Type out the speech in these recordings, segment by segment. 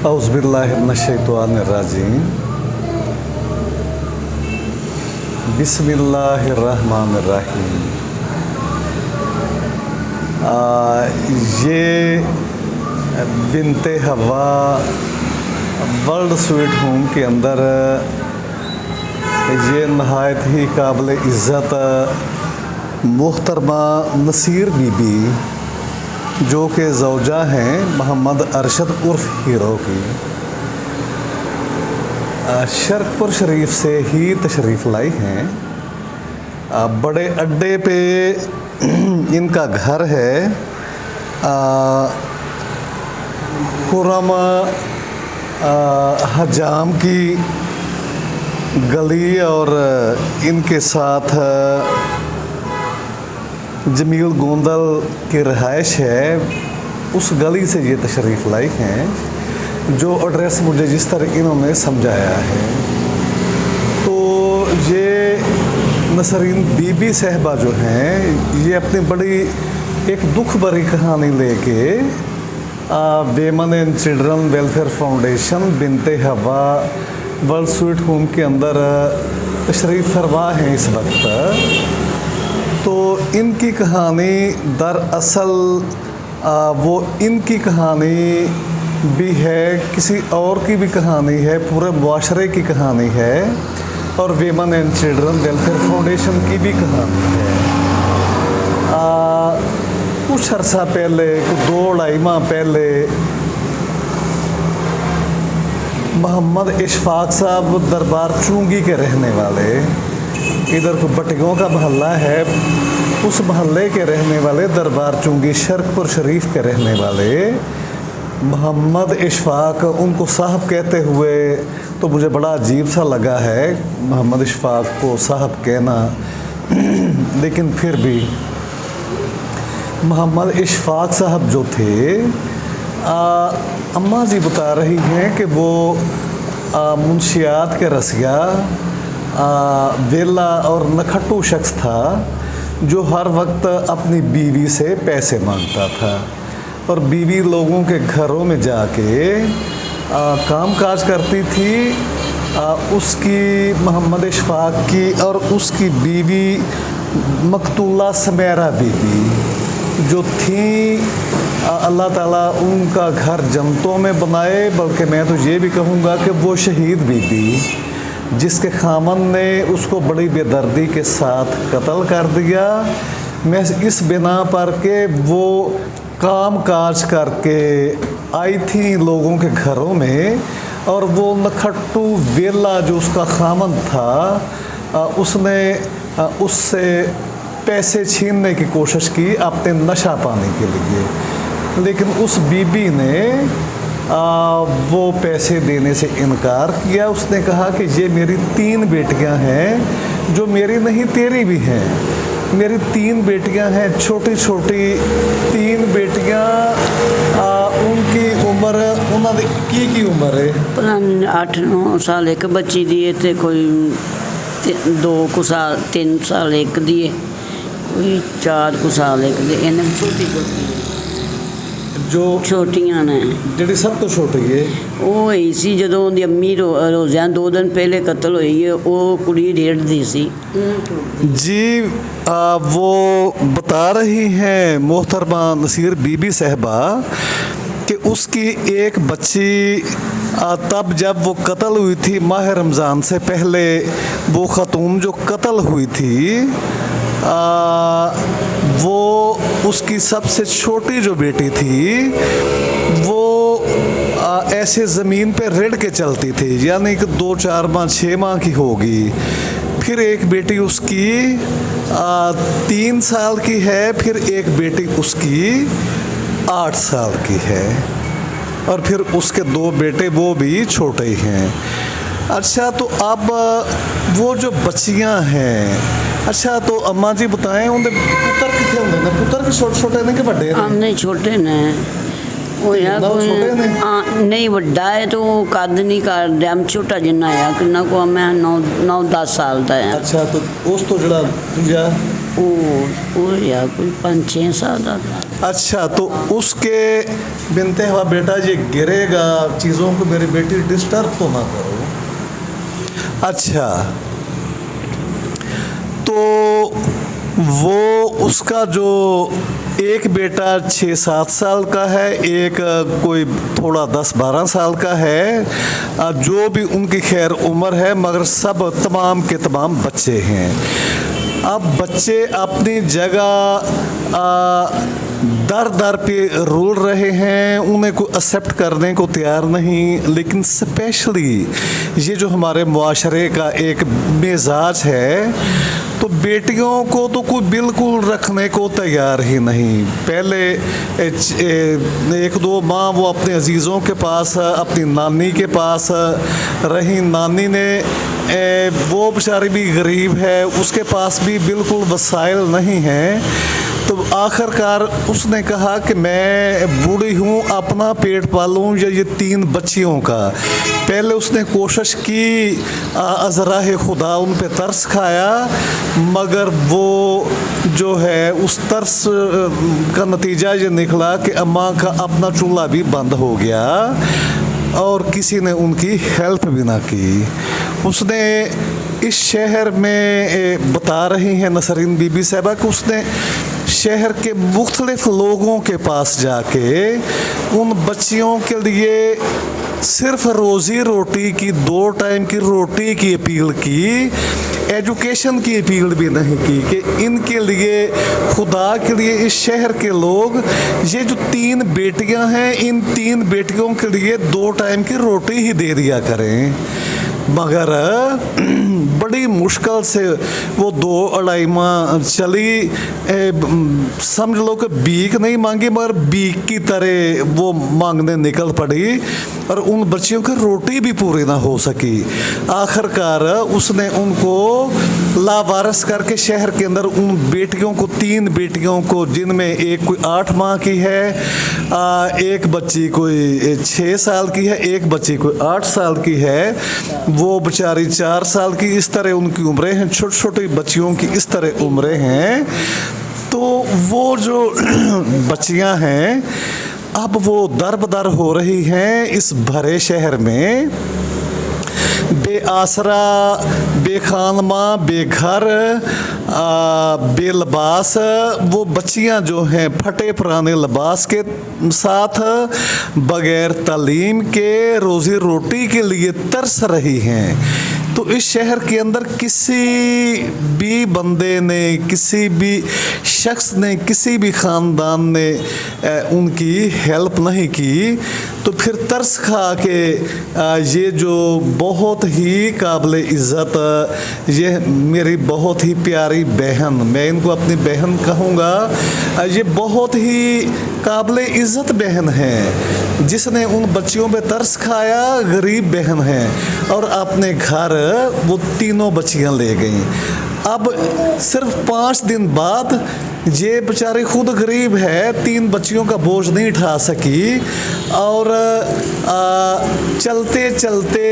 औज़ुबिल्लाहिमिनश्शैतानिर्रजीम बिस्मिल्लाहिर्रहमानिर्रहीम। ये बिन्ते हवा वर्ल्ड स्वीट होम के अंदर ये नहायत ही काबिल इज़्ज़त मोहतरमा नसीर बीबी जो कि ज़ौजा हैं मोहम्मद अरशद उर्फ़ हीरो की, शरकपुर शरीफ से ही तशरीफ़ लाई हैं। बड़े अड्डे पे इनका घर है। खुरम हजाम की गली और इनके साथ जमील गोंदल की रहाइश है, उस गली से ये तशरीफ़ लाई हैं। जो एड्रेस मुझे जिस तरह इन्होंने समझाया है, तो ये नसरीन बीबी साहबा जो हैं, ये अपनी बड़ी एक दुख भरी कहानी लेके वेमन एंड चिल्ड्रन वेलफेयर फाउंडेशन बिन्ते हवा वर्ल्ड स्वीट होम के अंदर तशरीफ़ फरमा हैं इस वक्त। तो इनकी कहानी दरअसल वो इनकी कहानी भी है, किसी और की भी कहानी है, पूरे मुआशरे की कहानी है और वेमन एंड चिल्ड्रन वेलफेयर फाउंडेशन की भी कहानी है। कुछ अर्सा पहले, कुछ 2-2.5 माह पहले मोहम्मद इशफाक साहब दरबार चुंगी के रहने वाले, इधर को बटियों का मोहल्ला है, उस मोहल्ले के रहने वाले दरबार चुंगी शरकपुर शरीफ के रहने वाले मोहम्मद इशफाक, उनको साहब कहते हुए तो मुझे बड़ा अजीब सा लगा है मोहम्मद इशफाक को साहब कहना, लेकिन फिर भी मोहम्मद इशफाक साहब जो थे, अम्मा जी बता रही हैं कि वो मुंशियात के रसिया वेला और नखट्टू शख्स था जो हर वक्त अपनी बीवी से पैसे मांगता था और बीवी लोगों के घरों में जाके काम काज करती थी। उसकी मोहम्मद इशफाक की और उसकी बीवी मकतूला समेरा बीबी जो थी, अल्लाह ताला उनका घर जन्नतों में बनाए, बल्कि मैं तो ये भी कहूँगा कि वो शहीद बीबी जिसके खामन ने उसको बड़ी बेदर्दी के साथ कत्ल कर दिया, मैं इस बिना पर के वो काम काज करके आई थी लोगों के घरों में और वो नखट्टू वेला जो उसका खामन था, उसने उससे पैसे छीनने की कोशिश की अपने नशा पाने के लिए, लेकिन उस बीबी ने वो पैसे देने से इनकार किया। उसने कहा कि ये मेरी 3 बेटियां हैं जो मेरी नहीं तेरी भी हैं, मेरी 3 बेटियां हैं, छोटी छोटी 3 बेटियां, उनकी उम्र उन्होंने की उम्र है 8-9 साल एक बच्ची दी है, तो कोई 2 साल 3 साल एक दी है, कोई 4 साल एक दी, इन्हें छोटी जो छोटियां ने जी सब तो छोटी है वो होई सी जदों दी अम्मी रोज़ियां 2 दिन पहले कत्ल हुई है, वो कुड़ी 1.5 दी सी जी। वो बता रही हैं मोहतरमा नसीर बीबी साहबा कि उसकी एक बच्ची तब जब वो कत्ल हुई थी माह रमज़ान से पहले, वो ख़तून जो कत्ल हुई थी वो उसकी सबसे छोटी जो बेटी थी वो ऐसे ज़मीन पे रेड़ के चलती थी, यानी कि 2-4 माह 6 माह की होगी। फिर एक बेटी उसकी 3 साल की है, फिर एक बेटी उसकी 8 साल की है और फिर उसके 2 बेटे वो भी छोटे ही हैं। अच्छा, तो अब वो जो बच्चियां हैं, अच्छा तो अम्मा जी बताएं उनके पुत्र कितने होंगे ने? पुत्र भी छोटे ने कि बड़े ने? नहीं छोटे ने, वो यार नहीं वड्डा है तो कद नहीं कर दिया, छोटा जिन्ना है कि को मैं 9-10 साल का है। अच्छा, तो उस तो जड़ा दूजा وہ या कोई 5-6 साल का था। अच्छा, तो उसके बिनते हुआ बेटा ये गिरेगा, चीज़ों को मेरी बेटी डिस्टर्ब तो ना करो। अच्छा, तो वो उसका जो एक बेटा 6-7 साल का है, एक कोई थोड़ा 10-12 साल का है, जो भी उनकी खैर उम्र है, मगर सब तमाम के तमाम बच्चे हैं। अब बच्चे अपनी जगह दर दर पे रोल रहे हैं, उन्हें को एक्सेप्ट करने को तैयार नहीं, लेकिन स्पेशली ये जो हमारे मुआशरे का एक मिजाज है, तो बेटियों को तो कोई बिल्कुल रखने को तैयार ही नहीं। पहले 1-2 माह वो अपने अजीज़ों के पास, अपनी नानी के पास रही। नानी ने वो बेचारी भी गरीब है, उसके पास भी बिल्कुल वसाइल नहीं है, तो आखिरकार उसने कहा कि मैं बूढ़ी हूँ, अपना पेट पालूँ या ये 3 बच्चियों का। पहले उसने कोशिश की, अज़राह खुदा उन पे तरस खाया, मगर वो जो है उस तरस का नतीजा ये निकला कि अम्मा का अपना चूल्हा भी बंद हो गया और किसी ने उनकी हेल्प भी ना की। उसने इस शहर में बता रही हैं नसरीन बीबी साहबा कि उसने शहर के मुख्तलिफ लोगों के पास जाके उन बच्चियों के लिए सिर्फ रोज़ी रोटी की, 2 टाइम की रोटी की अपील की, एजुकेशन की अपील भी नहीं की कि इनके लिए, खुदा के लिए इस शहर के लोग, ये जो 3 बेटियां हैं, इन 3 बेटियों के लिए 2 टाइम की रोटी ही दे दिया करें। मगर बड़ी मुश्किल से वो 2-2.5 माह चली। समझ लो कि भीख नहीं मांगी, मगर भीख की तरह वो मांगने निकल पड़ी और उन बच्चियों की रोटी भी पूरी ना हो सकी। आखिरकार उसने उनको लावारिस करके शहर के अंदर उन बेटियों को, 3 बेटियों को, जिनमें एक कोई 8 माह की है, एक बच्ची कोई 6 साल की है, एक बच्ची कोई 8 साल की है, वो बेचारी 4 साल की, इस तरह उनकी उम्रें हैं, छोटी छोटी बच्चियों की इस तरह उम्रें हैं। तो वो जो बच्चियां हैं, अब वो दर-बदर हो रही हैं इस भरे शहर में, बेआसरा, बेखानमा, बेघर, बेलबास। वो बच्चियां जो हैं फटे पुराने लिबास के साथ, बगैर तालीम के, रोज़ी रोटी के लिए तरस रही हैं। तो इस शहर के अंदर किसी भी बंदे ने, किसी भी शख्स ने, किसी भी ख़ानदान ने उनकी हेल्प नहीं की। तो फिर तरस खा के ये जो बहुत ही काबिल इज़्ज़त, ये मेरी बहुत ही प्यारी बहन, मैं इनको अपनी बहन कहूँगा, ये बहुत ही काबिल इज़्ज़त बहन है, जिसने उन बच्चियों पे तरस खाया, गरीब बहन है, और अपने घर वो 3 बच्चियां ले गईं। अब सिर्फ 5 दिन बाद ये बेचारी खुद गरीब है, 3 बच्चियों का बोझ नहीं उठा सकी, और चलते चलते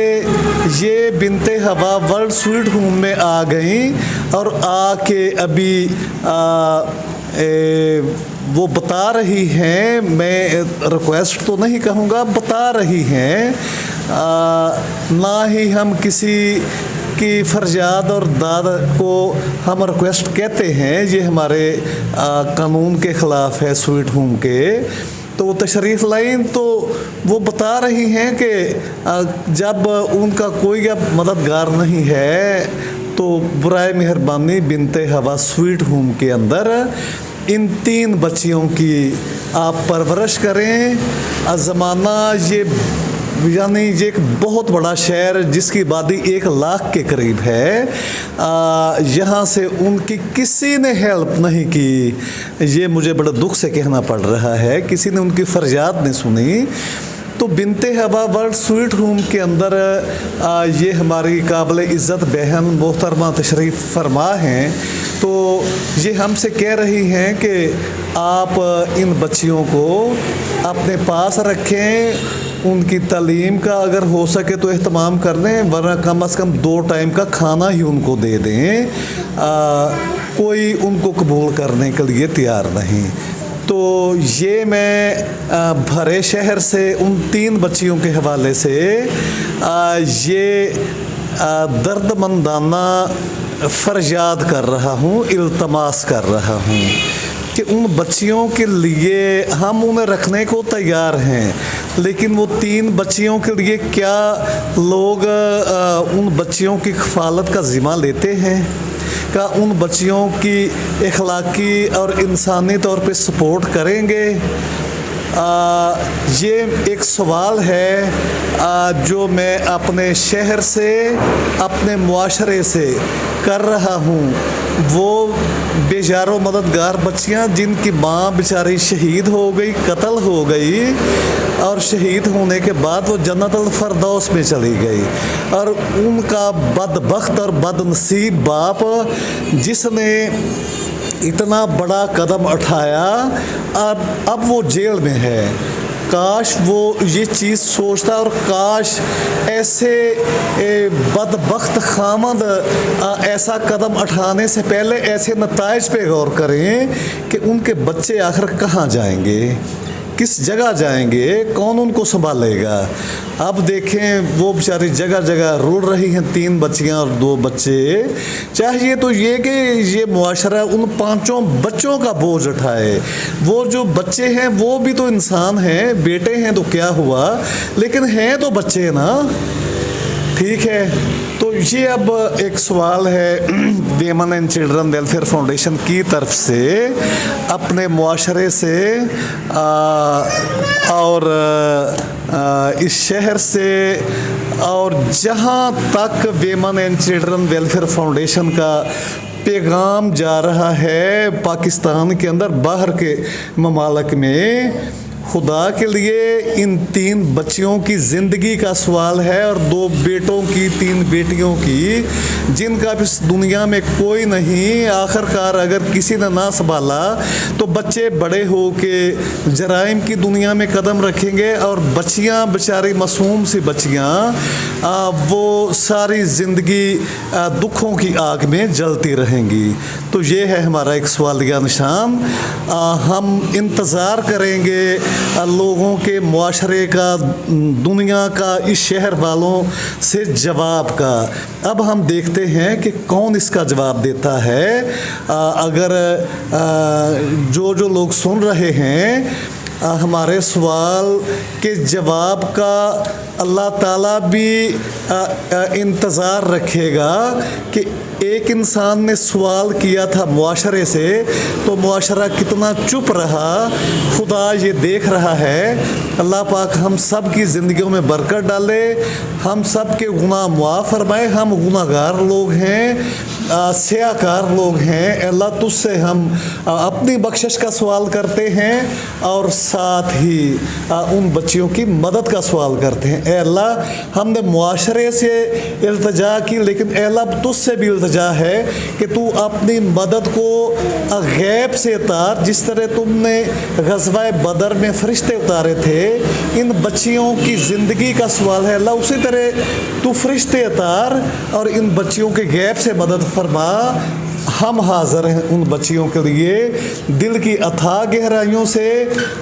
ये बिनते हवा वर्ल्ड स्वीट होम में आ गई, और आके अभी वो बता रही हैं, मैं रिक्वेस्ट तो नहीं कहूँगा, बता रही हैं, ना ही हम किसी की फरजाद और दाद को हम रिक्वेस्ट कहते हैं, ये हमारे कानून के ख़िलाफ़ है स्वीट होम के। तो वो तशरीफ़ लाइन, तो वो बता रही हैं कि जब उनका कोई अब मददगार नहीं है, तो बुराए मेहरबानी बिनते हवा स्वीट होम के अंदर इन 3 बच्चियों की आप परवरिश करें। ज़माना ये, यानी ये एक बहुत बड़ा शहर जिसकी आबादी 1 लाख के करीब है, यहाँ से उनकी किसी ने हेल्प नहीं की। ये मुझे बड़ा दुख से कहना पड़ रहा है, किसी ने उनकी फरियाद नहीं सुनी। तो बिनते हवा वर्ल्ड स्वीट होम के अंदर ये हमारी काबिल इज़्ज़त बहन मोहतरमा तशरीफ़ फरमा हैं, तो ये हमसे कह रही हैं कि आप इन बच्चियों को अपने पास रखें, उनकी तालीम का अगर हो सके तो एहतमाम कर दें, वरना कम से कम 2 टाइम का खाना ही उनको दे दें। कोई उनको कबूल करने के लिए तैयार नहीं। तो ये मैं भरे शहर से उन 3 बच्चियों के हवाले से ये दर्दमंदाना फरियाद कर रहा हूँ, इल्तमास कर रहा हूँ कि उन बच्चियों के लिए हम उन्हें रखने को तैयार हैं, लेकिन वो 3 बच्चियों के लिए क्या लोग उन बच्चियों की कफ़ालत का ज़िम्मा लेते हैं? क्या उन बच्चियों की इखलाकी और इंसानी तौर पे सपोर्ट करेंगे? ये एक सवाल है जो मैं अपने शहर से, अपने मुआशरे से कर रहा हूँ। वो बेजारो मददगार बच्चियाँ जिनकी माँ बेचारी शहीद हो गई, कत्ल हो गई, और शहीद होने के बाद वो जन्नतुल फरदौस में चली गई, और उनका बदबख्त और बदनसीब बाप जिसने इतना बड़ा कदम उठाया, अब वो जेल में है। काश वो ये चीज़ सोचता, और काश ऐसे बदबख्त खामद ऐसा कदम उठाने से पहले ऐसे नताइज पे गौर करें कि उनके बच्चे आखिर कहाँ जाएंगे, किस जगह जाएंगे, कौन उनको संभालेगा। अब देखें वो बेचारी जगह जगह रुल रही हैं, 3 बच्चियां और 2 बच्चे। चाहिए तो ये कि ये मुआशरा उन 5 बच्चों का बोझ उठाए। वो जो बच्चे हैं वो भी तो इंसान हैं, बेटे हैं तो क्या हुआ, लेकिन हैं तो बच्चे ना। ठीक है, तो ये अब एक सवाल है women and children welfare foundation की तरफ से अपने मुआशरे से और इस शहर से, और जहाँ तक women and children welfare foundation का पैगाम जा रहा है पाकिस्तान के अंदर, बाहर के ममालिक में, खुदा के लिए इन 3 बच्चियों की ज़िंदगी का सवाल है, और 2 बेटों की, 3 बेटियों की, जिनका भी इस दुनिया में कोई नहीं। आखिरकार अगर किसी ने ना संभाला तो बच्चे बड़े हो के जराइम की दुनिया में कदम रखेंगे, और बच्चियां बेचारी मासूम सी बच्चियां वो सारी ज़िंदगी दुखों की आग में जलती रहेंगी। तो ये है हमारा एक सवालिया निशान। हम इंतज़ार करेंगे लोगों के, मुआशरे का, दुनिया का, इस शहर वालों से जवाब का। अब हम देखते हैं कि कौन इसका जवाब देता है। अगर जो लोग सुन रहे हैं हमारे सवाल के जवाब का, अल्लाह ताला भी इंतज़ार रखेगा कि एक इंसान ने सवाल किया था मुआशरे से, तो मुआशरा कितना चुप रहा, खुदा ये देख रहा है। अल्लाह पाक हम सब की ज़िंदगियों में बरकत डाले, हम सब के गुनाह मुआफ़ फरमाए। हम गुनाहगार लोग हैं, स्याकार लोग हैं। अल्लाह तुझसे हम अपनी बख्शिश का सवाल करते हैं, और साथ ही उन बच्चियों की मदद का सवाल करते हैं। ए अल्लाह, हमने मुआशरे से इल्तिजा की, लेकिन ए अल्लाह तुझसे भी इल्तिजा है कि तू अपनी मदद को गैब से उतार, जिस तरह तुमने ग़ज़वा बदर में फ़रिश्ते उतारे थे। इन बच्चियों की ज़िंदगी का सवाल है, अल्लाह उसी तरह तू फ़रिश्ते उतार और इन बच्चियों के गैब से मदद फरमा। हम हाज़िर हैं उन बच्चियों के लिए, दिल की अथाह गहराइयों से।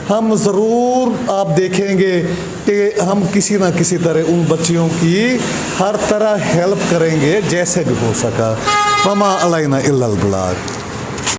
हम ज़रूर आप देखेंगे कि हम किसी न किसी तरह उन बच्चियों की हर तरह हेल्प करेंगे जैसे भी हो सका। वमा अलैना इल्लल बलाग।